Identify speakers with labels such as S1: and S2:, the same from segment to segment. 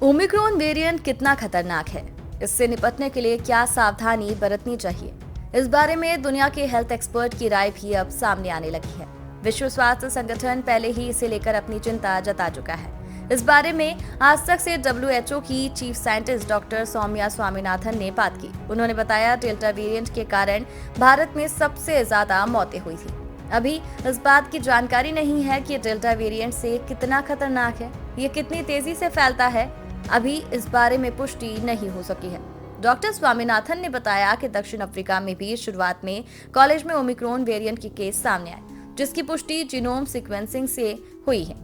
S1: Omicron variant कितना खतरनाक है, इससे निपटने के लिए क्या सावधानी बरतनी चाहिए, इस बारे में दुनिया के हेल्थ एक्सपर्ट की राय भी अब सामने आने लगी है। विश्व स्वास्थ्य संगठन पहले ही इसे लेकर अपनी चिंता जता चुका है। इस बारे में आज तक से WHO की chief scientist doctor Soumya Swaminathan ने बात की। उन्होंने बताया, डेल्टा वेरिएंट के कारण भारत में सबसे ज्यादा मौतें हुई थी। अभी इस बात की जानकारी नहीं है कि डेल्टा वेरिएंट से कितना खतरनाक है, ये कितनी तेजी से फैलता है, अभी इस बारे में पुष्टि नहीं हो सकी है। डॉक्टर स्वामीनाथन ने बताया कि दक्षिण अफ्रीका में भी शुरुआत में कॉलेज में ओमिक्रॉन वेरिएंट के केस सामने आए, जिसकी पुष्टि जीनोम सीक्वेंसिंग से हुई है।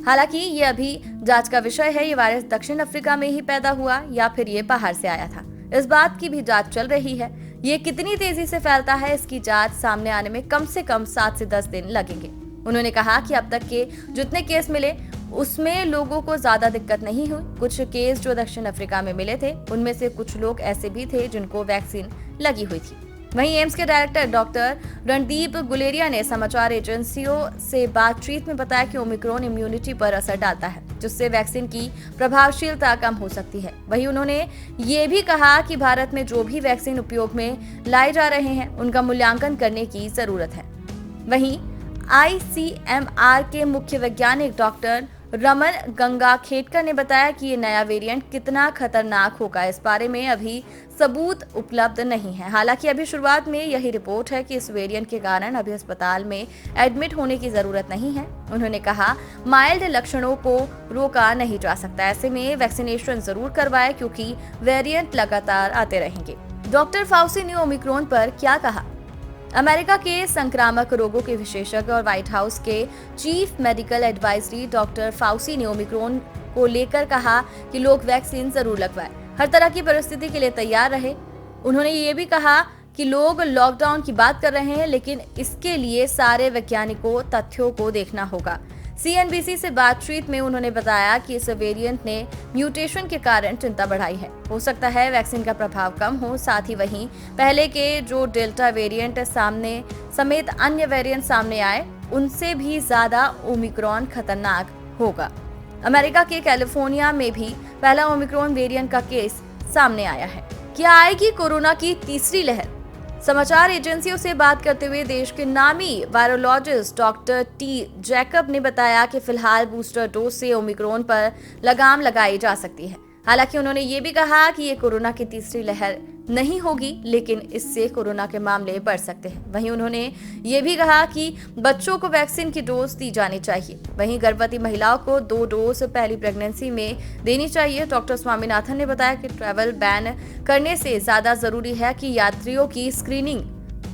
S1: हालांकि ये अभी जांच का विषय है, ये वायरस दक्षिण अफ्रीका में ही पैदा हुआ या फिर ये बाहर से आया था, इस बात की भी जांच चल रही है। ये कितनी तेजी से फैलता है, इसकी जांच सामने आने में कम से कम 7 से 10 दिन लगेंगे। उन्होंने कहा कि अब तक के जितने केस मिले उसमें लोगों को ज्यादा दिक्कत नहीं हुई। कुछ केस जो दक्षिण अफ्रीका में मिले थे, उनमें से कुछ लोग ऐसे भी थे जिनको वैक्सीन लगी हुई थी। वहीं एम्स के डायरेक्टर डॉक्टर रणदीप गुलेरिया ने समाचार एजेंसियों से बातचीत में बताया कि ओमिक्रॉन इम्यूनिटी पर असर डालता है, जिससे वैक्सीन की प्रभावशीलता कम हो सकती है। वहीं उन्होंने ये भी कहा कि भारत में जो भी वैक्सीन उपयोग में लाए जा रहे हैं, उनका मूल्यांकन करने की जरूरत है। वहीं ICMR के मुख्य वैज्ञानिक डॉक्टर रमन गंगाखेडकर ने बताया कि ये नया वेरिएंट कितना खतरनाक होगा, इस बारे में अभी सबूत उपलब्ध नहीं है। हालांकि अभी शुरुआत में यही रिपोर्ट है कि इस वेरिएंट के कारण अभी अस्पताल में एडमिट होने की जरूरत नहीं है। उन्होंने कहा, माइल्ड लक्षणों को रोका नहीं जा सकता, ऐसे में वैक्सीनेशन जरूर करवाएं क्योंकि वेरिएंट लगातार आते रहेंगे। डॉक्टर फाउसी ने ओमिक्रॉन पर क्या कहा? अमेरिका के संक्रामक रोगों के विशेषज्ञ और व्हाइट हाउस के chief medical advisory doctor Fauci ने ओमिक्रॉन को लेकर कहा कि लोग वैक्सीन जरूर लगवाएं, हर तरह की परिस्थिति के लिए तैयार रहे। उन्होंने ये भी कहा कि लोग लॉकडाउन की बात कर रहे हैं, लेकिन इसके लिए सारे वैज्ञानिकों तथ्यों को देखना होगा। CNBC से बातचीत में उन्होंने बताया कि इस वेरिएंट ने म्यूटेशन के कारण चिंता बढ़ाई है। हो सकता है वैक्सीन का प्रभाव कम हो, साथ ही वहीं पहले के जो डेल्टा वेरिएंट सामने समेत अन्य वेरिएंट सामने आए, उनसे भी ज्यादा ओमिक्रॉन खतरनाक होगा। अमेरिका के कैलिफोर्निया में भी पहला ओमिक्रॉन वेरिएंट का केस सामने आया है। क्या आएगी कोरोना की तीसरी लहर? समाचार एजेंसियों से बात करते हुए देश के नामी वायरोलॉजिस्ट डॉक्टर T जैकब ने बताया कि फिलहाल बूस्टर डोज से ओमिक्रॉन पर लगाम लगाई जा सकती है। हालांकि उन्होंने ये भी कहा कि ये कोरोना की तीसरी लहर नहीं होगी, लेकिन इससे कोरोना के मामले बढ़ सकते हैं। वहीं उन्होंने ये भी कहा कि बच्चों को वैक्सीन की डोज दी जानी चाहिए। वहीं गर्भवती महिलाओं को 2 डोज पहली प्रेगनेंसी में देनी चाहिए। डॉक्टर स्वामीनाथन ने बताया कि ट्रैवल बैन करने से ज्यादा जरूरी है कि यात्रियों की स्क्रीनिंग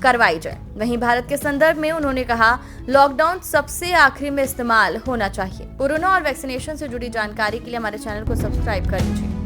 S1: करवाई जाए। वहीं भारत के संदर्भ में उन्होंने कहा, लॉकडाउन सबसे आखिरी में इस्तेमाल होना चाहिए। कोरोना और वैक्सीनेशन से जुड़ी जानकारी के लिए हमारे चैनल को सब्सक्राइब कर लीजिए।